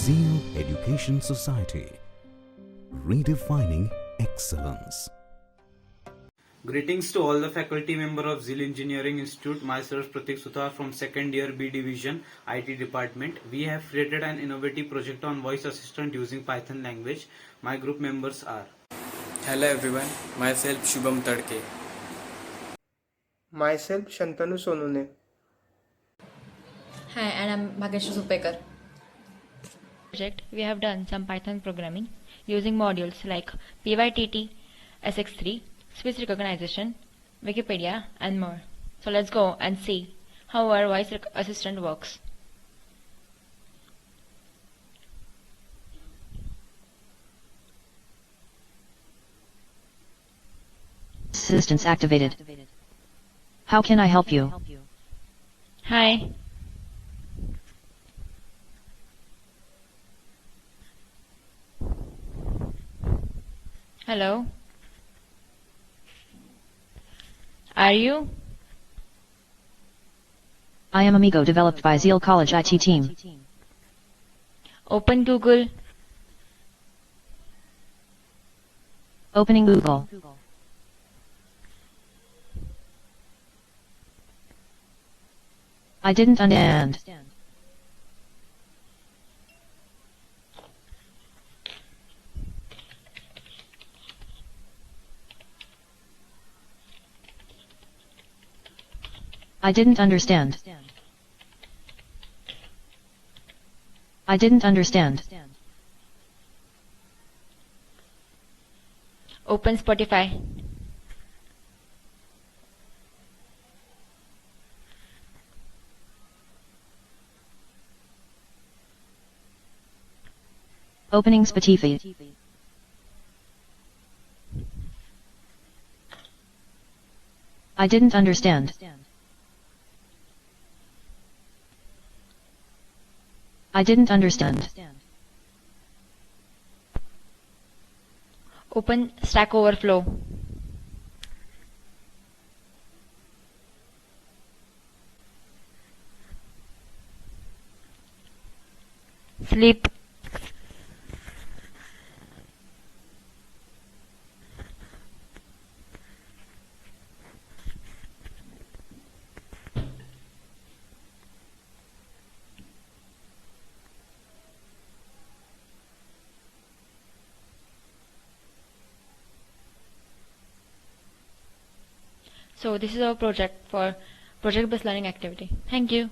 Zeal Education Society, redefining excellence. Greetings to all the faculty member of Zeal Engineering Institute. Myself Pratik Suthar from second year B Division IT department. We have created an innovative project on voice assistant using Python language. My group members are Hello everyone, myself Shubham Tadke. Myself Shantanu Sonune. Hi, and I'm Bhageshu Supekar. Project, we have done some Python programming using modules like PYTT, SX3, speech recognition, Wikipedia, and more. So let's go and see how our voice assistant works. Assistance activated. How can I help you? Hi. Hello. Are you? I am Amigo, developed by Zeal College IT team. Open Google. Opening Google. I didn't understand. I didn't understand. I didn't understand. Open Spotify. Opening Spotify. I didn't understand. I didn't understand. Open Stack Overflow. Sleep. So this is our project for project-based learning activity. Thank you.